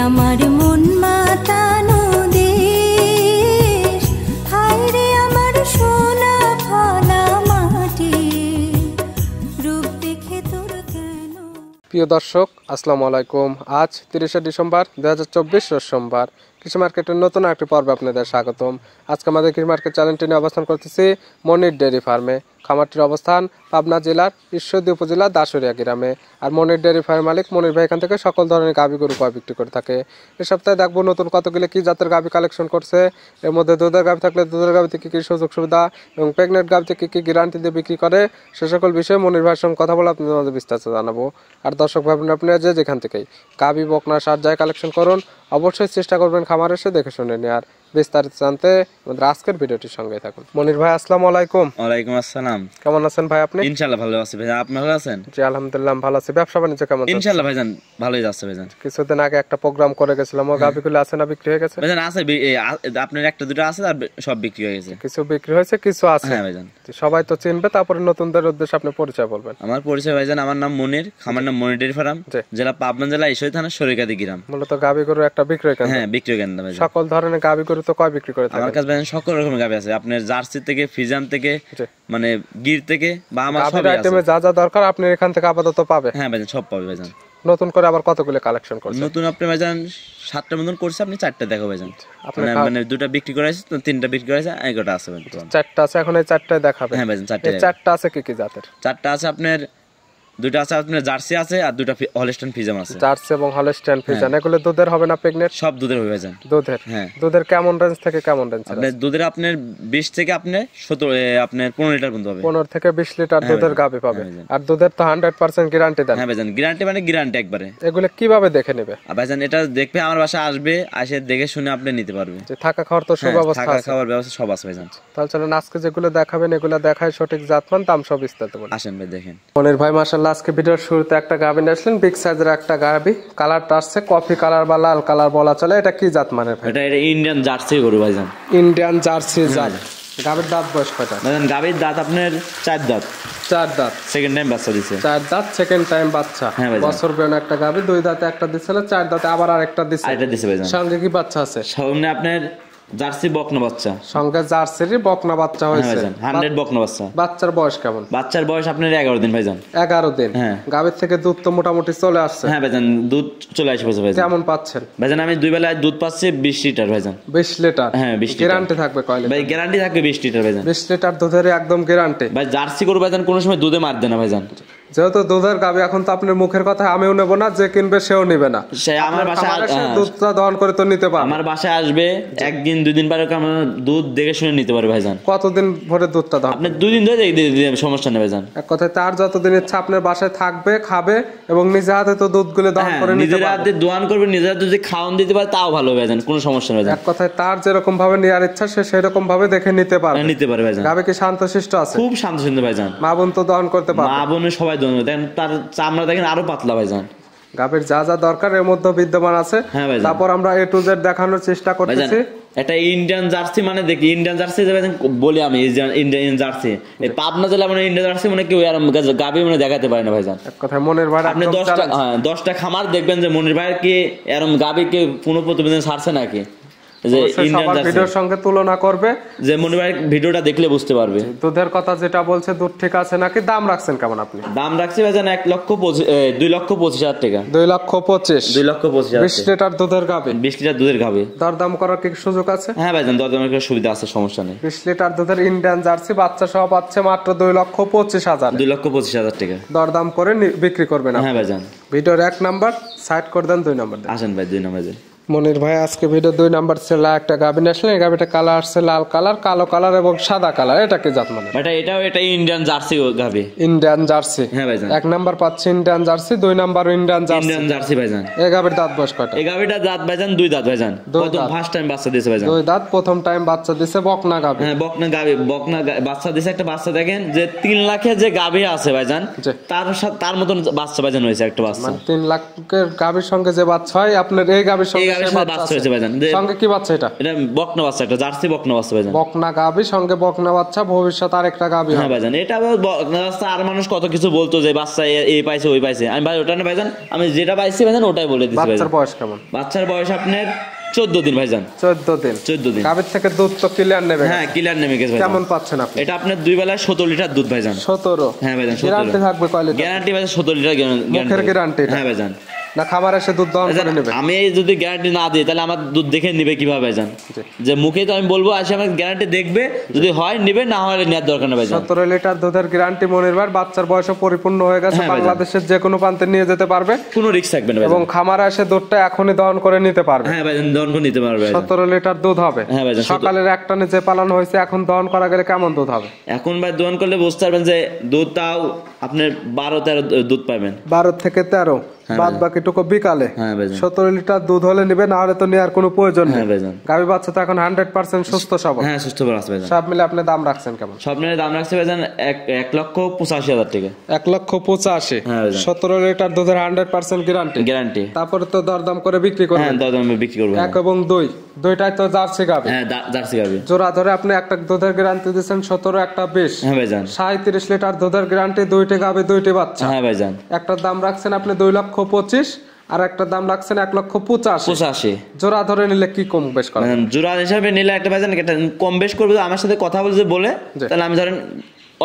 আমার মন মাতানো দেশ, হায় রে আমার সোনা ফলা মাটি, রূপ দেখে তোর কেন। প্রিয় দর্শক, আসসালামু আলাইকুম। আজ 30শে ডিসেম্বর 2024 রোজ সোমবার। কৃষি মার্কেটের নতুন একটি পর্বে আপনাদের স্বাগতম। আজকে আমাদের কৃষি মার্কেট চ্যানেলটি নিয়ে অবস্থান করতেছি মনির ডেয়ারি ফার্মে। খামারটির অবস্থান পাবনা জেলার ঈশ্বরদী উপজেলার দাসুরিয়া গ্রামে। আর মনির ডেয়ারি ফার্ম মালিক মনির ভাই এখান থেকে সকল ধরনের গাভী গরু ক্রয় বিক্রি করে থাকে। এ সপ্তাহে দেখবো নতুন কতগুলো কি জাতের গাভী কালেকশন করছে। এর মধ্যে দুধের গাভী থাকলে দুধের গাভীতে কী কী সুযোগ সুবিধা এবং প্রেগনেন্ট গাভীতে কী কী গ্যারান্টি দিয়ে বিক্রি করে, সে সকল বিষয়ে মনির ভাইয়ের সঙ্গে কথা বলে আপনাদের মধ্যে বিস্তারিত জানাবো। আর দর্শক ভাবেন আপনারা যেখান থেকেই গাভী বকনা সার যায় কালেকশন করুন, অবশ্যই চেষ্টা করবেন খামার এসে দেখে শুনে নেওয়ার। বিস্তারিত জানতে আমাদের আজকের ভিডিওটির সঙ্গে থাকুন। মনির ভাই, আসসালামু আলাইকুম। ওয়ালাইকুম আসসালাম। কেমন আছেন ভাই আপনি? ইনশাআল্লাহ ভালো আছি ভাই, আপনি ভালো আছেন? জি আলহামদুলিল্লাহ ভালো আছি। ব্যবসা বাণিজ্য কেমন? ইনশাআল্লাহ ভাইজান ভালোই যাচ্ছে ভাইজান। কিছুদিন আগে একটা প্রোগ্রাম করে গেছিলাম, ও গাভীগুলো আছে না বিক্রি হয়ে গেছে? ভাইজান আছে, আপনার একটা দুটো আছে আর সব বিক্রি হয়ে গেছে। কিছু বিক্রি হয়েছে, কিছু আছে। হ্যাঁ ভাইজান। সবাই তো চিনবে, তারপরে নতুনদের উদ্দেশ্যে আপনি পরিচয় বলবেন। আমার পরিচয় ভাইজান, আমার নাম মনির, খামার নাম মনির ডেয়ারি ফার্ম, জেলা পাবনা জেলা ঈশ্বরদী থানা সরিকাদি গ্রাম। মূলত গাভী গরু একটা বিক্রয় কেন্দ্র। হ্যাঁ, বিক্রয় কেন্দ্র ভাইজান। সকল ধরনের গাভী গরু তো কয় বিক্রি করে থাকেন? আমার কাছে ভাইজান সকল রকমের গাভী আছে, আপনার জার্সি থেকে ফিজান থেকে মানে গির থেকে বা আমার সব আইটেমে যা যা দরকার আপনি এখান থেকে আপাতত পাবে। হ্যাঁ ভাইজান, সব পাবে ভাইজান। নতুন করে আবার কতগুলো কালেকশন করছেন? নতুন আপনি ভাইজান 7টার মতন করছে, আপনি 4টা দেখো ভাইজান। মানে 2টা বিক্রি করা হয়েছে, 3টা বিক্রি করা হয়েছে, 1টা আছে ভাইজান। 4টা আছে, এখন এই 4টায় দেখাবে। হ্যাঁ ভাইজান, 4টা। এই 4টা আছে কি কি জাতের? 4টা আছে আপনার, 2টা আছে আপনার জার্সি আছে আর 2টা হলস্টাইন ফ্রিজিয়ান আছে। জার্সি এবং হলস্টাইন ফ্রিজিয়ান, এগুলো দুধের হবে না প্রেগনেন্ট? সব দুধের হবে ভাইজান। দুধের? হ্যাঁ। দুধের কেমন রেঞ্জ থেকে কেমন রেঞ্জ? আপনার দুধের আপনার 20 থেকে আপনার 15 লিটার পর্যন্ত হবে। 15 থেকে 20 লিটার দুধের গাভী পাবে। আর দুধের তো 100% গ্যারান্টি দেন? হ্যাঁ ভাইজান, গ্যারান্টি মানে গ্যারান্টি একবারে। এগুলো কিভাবে দেখে নেবে? ভাইজান এটা দেখবে আমার বাসায় আসবে, এসে দেখে শুনে আপনি নিতে পারবে। যে থাকা খাওয়ার তো সব ব্যবস্থা আছে? থাকা খাওয়ার ব্যবস্থা সব আছে ভাইজান। তাহলে চলুন আজকে যেগুলো দেখাবেন এগুলো দেখায় সঠিক জাতমান দাম সব বিস্তারিত বলুন। আসেন ভাই দেখেন। মনির ভাই মাশাআল্লাহ আজকে ভিডিওর শুরুতে একটা গাভী নিয়ে আসলেন, বিগ সাইজের একটা গাভী। কালারটা আসছে কফি কালার বা লাল কালার বলা চলে। এটা কি জাত মানের ভাই? এটা ইন্ডিয়ান জার্সি গরু ভাইজান। ইন্ডিয়ান জার্সি জাত। গাভীর দাঁত বয়স কয়টা? ভাইজান গাভীর দাঁত আপনার 4 দাঁত। 4 দাঁত। সেকেন্ড টাইম বাচ্চা দিছে। 4 দাঁত সেকেন্ড টাইম বাচ্চা। হ্যাঁ ভাইজান। বছর বেন একটা গাভী, 2 দাঁতে একটা দিছিল, 4 দাঁতে আবার আরেকটা দিছে। আরেকটা দিছে ভাইজান। সঙ্গে কি বাচ্চা আছে? সামনে আপনার জার্সি বকনা বাচ্চা। সঙ্গে জার্সির বকনা বাচ্চা হয়েছে। 100 বকনা বাচ্চা। বাচ্চার বয়স কেমন? বাচ্চার বয়স আপনার 11 দিন ভাইজান। 11 দিন। হ্যাঁ। গাভীর থেকে দুধ তো মোটামুটি চলে আসছে। হ্যাঁ ভাইজান, দুধ চলে আসবে ভাইজান। কেমন পাচ্ছেন? ভাইজান আমি 2 বেলায় দুধ পাচ্ছি 20 লিটার ভাইজান। 20 লিটার? হ্যাঁ 20 লিটার। গ্যারান্টি থাকবে কয় লিটার? ভাই গ্যারান্টি থাকবে 20 লিটার ভাইজান। 20 লিটার দুধের একদম গ্যারান্টি। ভাই জার্সি গরু ভাইজান কোনো সময় দুধে মার দেয় না ভাইজান। যেহেতু দুধের গাভী, এখন তো আপনার মুখের কথা আমিও নেব না, যে কিনবে সেও নিবে না। সে আমার বাসায় দুধটা দহন করে তো নিতে পারবে। আমার বাসায় আসবে, একদিন 2 দিন পরে দুধ দেখে শুনে নিতে পারবে ভাইজান। কতদিন ভরে দুধটা দহন? আপনি 2 দিন ধরে সমস্যা নেই ভাইজান। এক কথায় তার যতদিন ইচ্ছা আপনার বাসায় থাকবে, খাবে এবং নিজে হাতে তো দুধগুলো দহন করে নিতে পারবে। নিজের হাতে দোয়ান করবে, নিজের হাতে যদি খাওয়ান দিতে পারে তাও ভালো ভাইজান, কোনো সমস্যা নেই ভাইজান। এক কথায় তার যেরকম ভাবে নেওয়ার ইচ্ছা সে সেরকম ভাবে দেখে নিতে পারবে। নিতে পারবে ভাইজান। গাভী কি শান্তশিষ্ট আছে? খুব শান্তশিষ্ট ভাইজান। মা বোন তো দহন করতে পারবে? মা বোন সবাই দহন করে। দেখেন তার চামড়া দেখেন আরো পাতলা ভাইজান। গাভীর যা যা দরকার এর মধ্যে বিদ্যমান আছে। হ্যাঁ ভাইজান। তারপর আমরা A to Z দেখানোর চেষ্টা করতেছি। এটা ইন্ডিয়ান জার্সি মানে দেখি, ইন্ডিয়ান জার্সি বলি আমি, ইন্ডিয়ান জার্সি এই পাবনা জেলা মানে ইন্ডিয়ান জার্সি মানে কেউ আর গাভী মানে দেখাতে পারে না ভাইজান। এক কথায় মনির ভাই আপনি 10টা খামার দেখবেন যে মনির ভাইয়ের কি এরকম গাভী কে পুনঃ প্রতিবেদন ছাড়ছে নাকি, যে ইন্ডিয়ান জার্সি ভিডিওর সঙ্গে তুলনা করবে, যে মনির ভাইয়ের ভিডিওটা দেখলে বুঝতে পারবে। দুধের কথা যেটা বলছে দুধ ঠিক আছে নাকি? দাম রাখছেন কেমন আপনি? দাম রাখছি ভাইজান 2,25,000 টাকা। 2,25,000। 2,25,000। 20 লিটার দুধের গাভী। 20 লিটার দুধের গাভী। দরদাম করার কি সুযোগ আছে? হ্যাঁ ভাইজান, দরদামের কোনো সুবিধা আছে, সমস্যা নেই। 20 লিটার দুধের ইন্ডিয়ান জার্সি বাচ্চা সহ পাচ্ছে মাত্র 2,25,000। 2,25,000 টাকা দরদাম করে বিক্রি করবেন। হ্যাঁ ভাইজান। ভিডিওর 1 নাম্বার সাইড করে দেন, 2 নাম্বার দেন। আসেন ভাই 2 নাম্বার দেন। মনির ভাই আজকে ভিডিও 2 নাম্বার ছেলে একটা গাভী আসলে, এই গাভীটা কালার আসছে লাল কালার, কালো কালার এবং সাদা কালার। এটা কি জাত মানে? এটা ইন্ডিয়ান জার্সি গাভী। Indian jersey? হ্যাঁ ভাইজান। 1 নাম্বার পাচ্ছে Indian jersey, 2 number Indian jersey. Indian jersey ভাইজান। এই গাভীর দাঁত বয়স কয়টা? এই গাভীটা দাঁত ভাইজান 2 দাঁত ভাইজান। প্রথম ফার্স্ট টাইম বাচ্চা দিয়েছে ভাইজান। 2 দাঁত প্রথম টাইম বাচ্চা দিয়েছে, বকনা গাভী। হ্যাঁ বকনা গাভী, বকনা বাচ্চা দিয়েছে। একটা বাচ্চা দেখেন যে 3 লাখের যে গাভী আছে ভাইজান, তার মতন বাচ্চা ভাইজান হয়েছে একটা বাচ্চা। 3 লাখের গাভীর সঙ্গে যে বাচ্চা হয় আপনার এই গাভীর সঙ্গে গাবির সাথে বাচ্চা হয়েছে ভাইজান। সঙ্গে কি বাচ্চা এটা? এটা বকনা বাচ্চা, একটা জার্সি বকনা বাচ্চা ভাইজান। বকনা গাবি সঙ্গে বকনা বাচ্চা, ভবিষ্যৎ আরেকটা গাবি। হ্যাঁ ভাইজান, এটা বকনা বাচ্চা। আর মানুষ কত কিছু বলতো যে বাচ্চা এই পাইছে ওই পাইছে, আমি ভাই ওটা না ভাইজান, আমি যেটা পাইছি ভাইজান ওটাই বলে দিচ্ছি। বাচ্চার বয়স কেমন? বাচ্চার বয়স আপনার 14 দিন ভাইজান। 14 দিন। 14 দিন। গাবির থেকে দুধ তো ক্লিয়ার নেবে? হ্যাঁ ক্লিয়ার নেমে গেছে ভাইজান। কেমন পাচ্ছেন আপনি? এটা আপনার 2 বেলায় 17 লিটার দুধ ভাইজান। 17? হ্যাঁ ভাইজান। গ্যারান্টি থাকবে কয় লিটার? গ্যারান্টি ভাইজান 17 লিটার মুখের গ্যারান্টি? হ্যাঁ ভাইজান। না খাবার এসে দুধ দহন করে নেবে? আমি যদি গ্যারান্টি না দিই তাহলে আমার দুধ দেখে নিবে কিভাবে ভাইজান? যে মুখে তো আমি বলবো আসে আমার গ্যারান্টি দেখবে, যদি হয় নিবে, না হলে নেওয়ার দরকার নেই ভাইজান। 17 লিটার দুধের গ্যারান্টি মনির ভাই। বাচ্চার বয়সও পরিপূর্ণ হয়ে গেছে, বাংলাদেশের যে কোনো প্রান্তে নিয়ে যেতে পারবে, কোনো রিস্ক থাকবে না এবং খামারে এসে দুধটা এখনই দহন করে নিতে পারবে। হ্যাঁ ভাইজান, দহন করে নিতে পারবে। 17 লিটার দুধ হবে। হ্যাঁ ভাইজান। সকালের একটা যে পালানো হয়েছে, এখন দহন করা গেলে কেমন দুধ হবে? এখন ভাই দহন করলে বুঝতে পারবেন যে দুধ তাও আপনার 12-13 দুধ পাবেন। 12 থেকে 13, বাদ বাকিটুকু বিকালে। 17 লিটার দুধ হলে নিবে, না হলে তো নেওয়ার কোনো প্রয়োজন নেই। গাভী বাচ্চা তো এখন 100% সুস্থ সবল। হ্যাঁ সুস্থ আছে ভাইজান। সব মিলে আপনি দাম রাখছেন কেমন? সব মিলে দাম রাখছে ভাইজান 1,85,000 টাকা। 1,85,000। 17 লিটার দুধের 100% গ্যারান্টি। তারপরে তো দরদাম করে বিক্রি করবেন? হ্যাঁ দরদামে বিক্রি করব। 1 এবং 2 দুইটাই তো জার্সি গাভী। হ্যাঁ জার্সি গাভী। জোড়া ধরে আপনি একটা দুধের গ্যারান্টি দিয়েছেন 17, একটা 20। হ্যাঁ ভাইজান। 37 লিটার দুধের গ্যারান্টি, দুইটি গাভী দুইটি বাচ্চা। হ্যাঁ ভাইজান। একটার দাম রাখছেন আপনি 2,25,000 আর একটা দাম রাখছেন 1,85,000। জোড়া ধরে নিলে কি কম বেশ করেন? জোড়া হিসাবে নিলে একটা ভাইজান একটা কম বেশ করবে, আমার সাথে কথা বলে তাহলে আমি ধরেন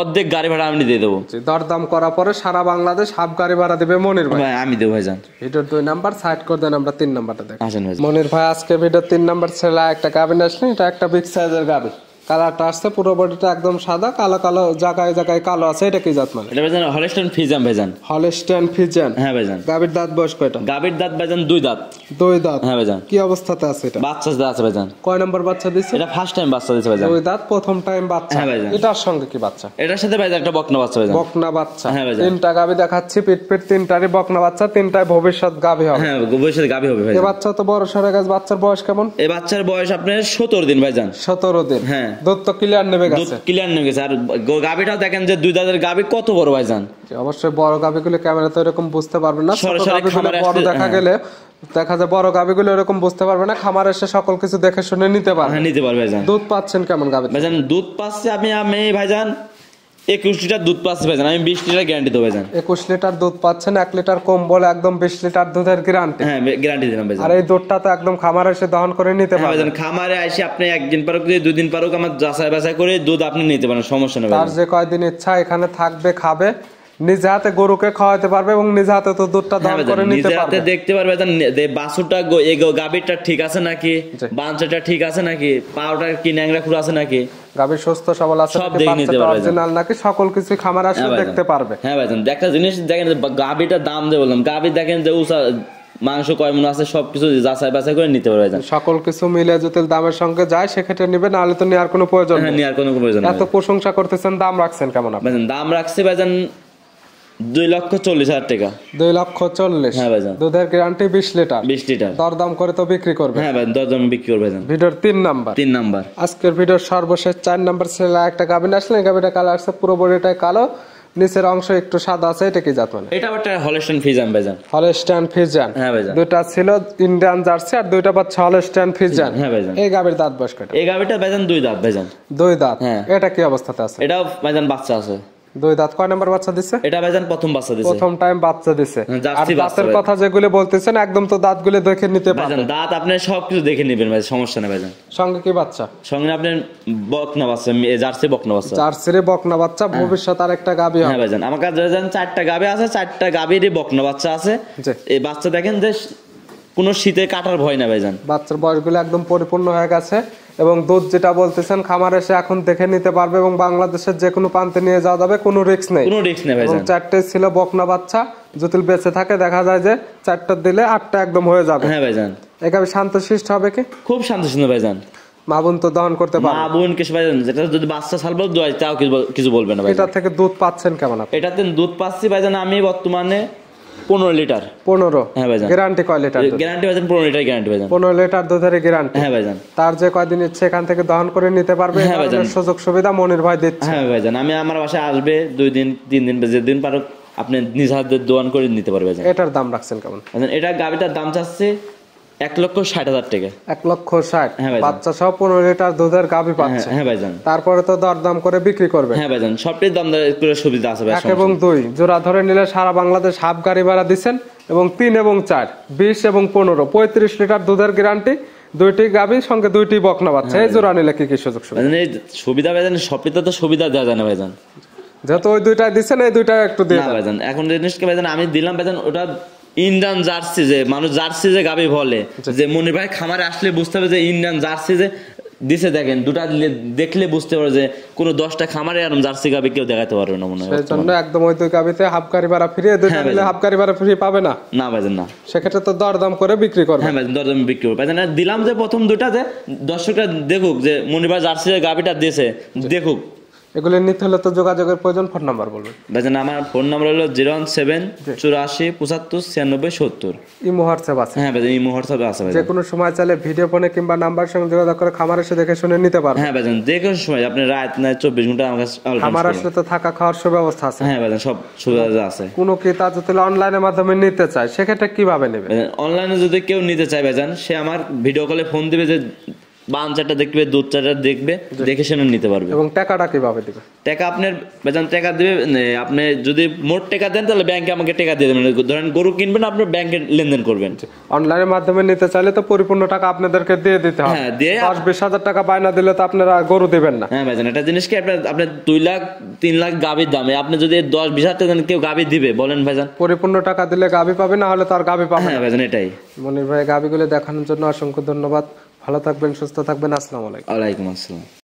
অর্ধেক গাড়ি ভাড়া আমি দিয়ে দেবো। দরদাম করার পরে সারা বাংলাদেশ হাফ গাড়ি ভাড়া দেবে মনির ভাই। আমি দেবো ভাইজান। ভিডিওর 2 নাম্বার সাইড করে দেন, আমরা 3 নাম্বারটা দেখি। আসেন ভাই। মনির ভাই আজকে ভিডিওর 3 নাম্বার ছেলে একটা গাভী আসলেন, এটা একটা বিগ সাইজের গাভী। কালারটা আসছে পুরো বডিটা একদম সাদা, কালো কালো জায়গায় জায়গায় কালো আছে। এটা কি জাত মানে? এটা ভাইজান হলস্টাইন ফ্রিজিয়ান ভাইজান। Holstein Friesian. হ্যাঁ ভাইজান। গাভীর দাঁত বয়স কয়টা? গাভীর দাঁত ভাইজান 2 দাঁত। 2 দাঁত। হ্যাঁ ভাইজান। কি অবস্থাতে আছে এটা? বাচ্চা আছে ভাইজান। কয় নাম্বার বাচ্চা দিছে? এটা ফার্স্ট টাইম বাচ্চা দিছে ভাইজান। 2 দাঁত, প্রথম টাইম বাচ্চা। হ্যাঁ ভাইজান। এটার সঙ্গে কি বাচ্চা? এটার সাথে ভাইজান একটা বকনা বাচ্চা ভাইজান। বকনা বাচ্চা। হ্যাঁ ভাইজান। 3টা গাভী দেখাচ্ছি, পিট 3টারই বকনা বাচ্চা, 3টাই ভবিষ্যৎ গাভী হবে। হ্যাঁ ভবিষ্যৎ গাভী হবে ভাইজান। এই বাচ্চা তো বড় সরে গেছে। বাচ্চার বয়স কেমন? এই বাচ্চার বয়স আপনার 17 দিন ভাইজান। 17 দিন। হ্যাঁ। দুধ তো ক্লিয়ার নেবে গেছে। দুধ ক্লিয়ার নেবে গেছে। আর গাভীটাও দেখেন যে 2 দাঁতের গাভী কত বড় ভাইজান। অবশ্যই বড় গাভীগুলো ক্যামেরাতে এরকম বুঝতে পারবে না, ছোট সরাসরি গাভীগুলো খামারে বড় দেখা গেলে দেখা যায় বড় গাভীগুলো এরকম বুঝতে পারবে না, খামারে এসে সকল কিছু দেখে শুনে নিতে পারবে। হ্যাঁ নিতে পারবে ভাইজান। দুধ পাচ্ছেন কেমন গাভী? ভাইজান দুধ পাচ্ছে আমি ভাইজান 21 লিটার দুধ পাচ্ছি ভাইজান। আমি 20 লিটার গ্যারান্টি দেবো ভাইজান। 21 লিটার দুধ পাচ্ছেন, 1 লিটার কম বলে একদম 20 লিটার দুধের গ্যারান্টি। হ্যাঁ গ্যারান্টি দিলাম ভাইজান। আর এই দুধটা তো একদম খামারে এসে দহন করে নিতে পারবেন। ভাইজান খামারে এসে আপনি একদিন পারুক 2 দিন পারুক আমার যাচাই বাছাই করে দুধ আপনি নিতে পারেন, সমস্যা নেই। তার যে কয়দিন ইচ্ছা এখানে থাকবে, খাবে, নিজে হাতে গরুকে খাওয়াতে পারবে এবং নিজে হাতে তো দুধটা দহন করে নিতে পারবে। নিজে হাতে দেখতে পারবে বাছুরটা এই গাভীরটা ঠিক আছে নাকি, বাঞ্চাটা ঠিক আছে নাকি, পাউটা কি ন্যাংরা খুর আছে নাকি, গাভী সুস্থ সবল আছে সব দেখে নিতে পারবে অরিজিনাল নাকি, সকল কিছু খামার আসলে দেখতে পারবে। হ্যাঁ ভাইজান। একটা জিনিস দেখেন, গাভীটার দাম দিয়ে বললাম, গাভী দেখেন যে মাংস কয় মন আছে সবকিছু যাচাই বাছাই করে নিতে পারবে। সকল কিছু মিলে যদি দামের সঙ্গে যায় সেক্ষেত্রে নিবে, না হলে তো নেওয়ার কোনো প্রয়োজন নেই। নেওয়ার কোনো প্রয়োজন নেই। এত প্রশংসা করতেছেন, দাম রাখছেন কেমন আপনি? দাম রাখছে ভাইজান 2,40,000 টাকা। 2,40,000। হ্যাঁ ভাইজান। দুধের গ্যারান্টি 20 লিটার। 20 লিটার। দরদাম করে তো বিক্রি করবে? হ্যাঁ ভাই দরদাম বিক্রি করবে ভাইজান। ভিডিওর 3 নাম্বার। 3 নাম্বার। আজকের ভিডিওর সর্বশেষ 4 নাম্বার ছেলে একটা গাভী আসলেন, গাভীটা কালো আসছে, পুরো বডিটাই কালো, নিচের অংশ একটু সাদা আছে। এটা কি জাত মানে? এটা একটা হলস্টাইন ফ্রিজিয়ান ভাইজান। Holstein Friesian. হ্যাঁ ভাইজান। দুটো ছিল ইন্ডিয়ান জার্সি আর দুইটা বাচ্চা হলস্টাইন ফ্রিজিয়ান। হ্যাঁ ভাইজান। এই গাভীর দাঁত বয়স কয়টা? এই গাভীটা ভাইজান 2 দাঁত ভাইজান। 2 দাঁত। হ্যাঁ। এটা কি অবস্থাতে আছে? এটা ভাইজান বাচ্চা আছে। 2 দাঁত। কয় নাম্বার বাচ্চা দিছে? এটা ভাইজান প্রথম বাচ্চা দিছে। প্রথম টাইম বাচ্চা দিছে। আর জার্সি বাচ্চা। দাঁতের কথা যেগুলো বলতেছেন একদম তো দাঁতগুলো দেখে নিতে পারবেন ভাইজান। দাঁত আপনি সবকিছু দেখে নেবেন ভাই, সমস্যা নেই ভাইজান। সঙ্গে কি বাচ্চা? সঙ্গে আপনি বকনা বাচ্চা, জার্সি বকনা বাচ্চা। জার্সিরে বকনা বাচ্চা, ভবিষ্যৎ আরেকটা গাভী হবে। হ্যাঁ ভাইজান। আমার কাছে ভাইজান 4টা গাভী আছে, 4টা গাভীরই বকনা বাচ্চা আছে। এই বাচ্চা দেখেন যে কোনো শীতে কাটার ভয় না ভাইজান। বাচ্চার বয়সগুলো একদম পরিপূর্ণ হয়ে গেছে এবং দুধ যেটা বলতেছেন খামার এসে এখন দেখে নিতে পারবে এবং বাংলাদেশের যে কোনো প্রান্তে নিয়ে যাওয়া যাবে, কোনো রিস্ক নেই। কোনো রিস্ক নেই ভাইজান। 4টে ছিল বকনা বাচ্চা, যদি বেঁচে থাকে দেখা যায় যে 4টা দিলে 8টা একদম হয়ে যাবে। হ্যাঁ ভাইজান। এভাবে শান্তশিষ্ট হবে কি? খুব শান্তশিষ্ট ভাইজান। মা বোন তো দহন করতে পারবে। মা বোন কিছু ভাইজান, যেটা যদি বাচ্চা সালবো দোয়াই তাও কিছু বলবে না ভাইজান। এটা থেকে দুধ পাচ্ছেন কেমন আপনি? এটাতে দুধ পাচ্ছি ভাইজান আমি বর্তমানে 15 লিটার। 15? হ্যাঁ ভাইজান। গ্যারান্টি কয় লিটার? গ্যারান্টি ভাইজান 15 লিটার গ্যারান্টি ভাইজান। 15 লিটার দুধের গ্যারান্টি। হ্যাঁ ভাইজান। তার যে কয়দিন ইচ্ছে এখান থেকে দহন করে নিতে পারবে, হ্যাঁ ভাইজান। সুযোগ সুবিধা মনির ভাই দিচ্ছে। হ্যাঁ ভাইজান। আমি আমার বাসায় আসবে 2 দিন 3 দিন, যেদিন পারো আপনি নিজ হাতে দোয়ান করে নিতে পারবে ভাইজান। এটার দাম রাখছেন কেমন? এটা গাভীটার দাম চাচ্ছে 1,60,000 টাকা। 1,60,000 হ্যাঁ ভাইজান। বাচ্চা সহ 15 লিটার দুধের গাভী পাচ্ছে। হ্যাঁ ভাইজান। তারপরে তো দরদাম করে বিক্রি করবে। হ্যাঁ ভাইজান, সবটাই দাম করে সুবিধা আছে ভাই। 1 এবং 2 জোড়া ধরে নিলে সারা বাংলাদেশ হাফ গাড়ি ভাড়া দিচ্ছেন, এবং 3 এবং 4 20 এবং 15 35 লিটার দুধের গ্যারান্টি, 2টি গাভীর সঙ্গে 2টি বকনা বাচ্চা। এই জোড়া নিলে কি কি সুযোগ সুবিধা? ভাইজান এই সুবিধা ভাইজান সবটাই তো সুবিধা দেওয়া যায় না ভাইজান। যেহেতু ওই 2টা দিচ্ছেন, এই 2টা একটু দিয়ে না দেন। ভাইজান, এখন জিনিসকে ভাইজান আমি দিলাম ভাইজান, ওটা ইন্ডিয়ান জার্সি, যে মানুষ জার্সি যে গাবি বলে, যে মনির ভাই খামারে আসলে বুঝতে হবে যে ইন্ডিয়ান জার্সি যে দিছে। দেখেন দুটা দেখলে বুঝতে পারবে যে কোনো 10টা খামারে এরকম জার্সি গাবি কেউ দেখাতে পারবে না মনে হয়। সেই জন্য একদম ওই 2 গাভীতে হাফ গাড়ি ভাড়া ফ্রি, 2টা নিলে হাফ গাড়ি ভাড়া ফ্রি পাবে না। না ভাইজান না, সেক্ষেত্রে তো দরদাম করে বিক্রি করবে। হ্যাঁ ভাইজান দরদাম বিক্রি করবে ভাইজান। দিলাম যে প্রথম দুটা যে দর্শকরা দেখুক যে মনির ভাই জার্সি যে গাবিটা দিয়েছে, দেখুক। এগুলো নিতে হলে তো যোগাযোগের প্রয়োজন। ফোন নাম্বার বলবেন ভাইজান। আমার ফোন নাম্বার হলো 017 84 75 96 70। ইমো হোয়াটসঅ্যাপ আছে? হ্যাঁ ভাইজান, ইমো হোয়াটসঅ্যাপে আছে যে ভাইজান। কোনো সময় চাইলে ভিডিও ফোনে কিংবা নাম্বার সঙ্গে যোগাযোগ করে খামার এসে দেখে শুনে নিতে পারবেন। হ্যাঁ ভাইজান, যে কোনো সময় আপনি রাত না 24 ঘন্টা আমার কাছে খামার আসলে তো থাকা খাওয়ার সুব্যবস্থা আছে। হ্যাঁ ভাইজান, সব সুবিধা আছে। কোনো ক্রেতা যদি অনলাইনের মাধ্যমে নিতে চায় সেক্ষেত্রে কিভাবে নেবে? অনলাইনে যদি কেউ নিতে চায় ভাইজান, সে আমার ভিডিও কলে ফোন দিবে, যে বান চারটা দেখবে, দুধ চারটা দেখবে, দেখে শুনে নিতে পারবে। এবং টাকাটা কিভাবে দিবে? টাকা আপনার ভাইজান টাকা দিবে, আপনি যদি মোট টাকা দেন তাহলে ব্যাংকে আমাকে টাকা দিয়ে দেবেন। ধরেন গরু কিনবেন, আপনি ব্যাংকে লেনদেন করবেন। অনলাইনের মাধ্যমে নিতে চাইলে তো পরিপূর্ণ টাকা আপনাদেরকে দিয়ে দিতে হবে। হ্যাঁ, দিয়ে 10-20 হাজার টাকা বায়না দিলে তো আপনারা গরু দিবেন না। হ্যাঁ ভাইজান, একটা জিনিস কি, আপনার 2 লাখ 3 লাখ গাভীর দামে আপনি যদি 10-20 হাজার টাকা দেন, কেউ গাভী দিবে বলেন ভাইজান? পরিপূর্ণ টাকা দিলে গাভী পাবে, না হলে তার গাভী পাবে না। হ্যাঁ ভাইজান, এটাই। মনির ভাই গাভীগুলো দেখানোর জন্য অসংখ্য ধন্যবাদ। ভালো থাকবেন, সুস্থ থাকবেন। আসসালামু আলাইকুম। ওয়ালাইকুম আসসালাম।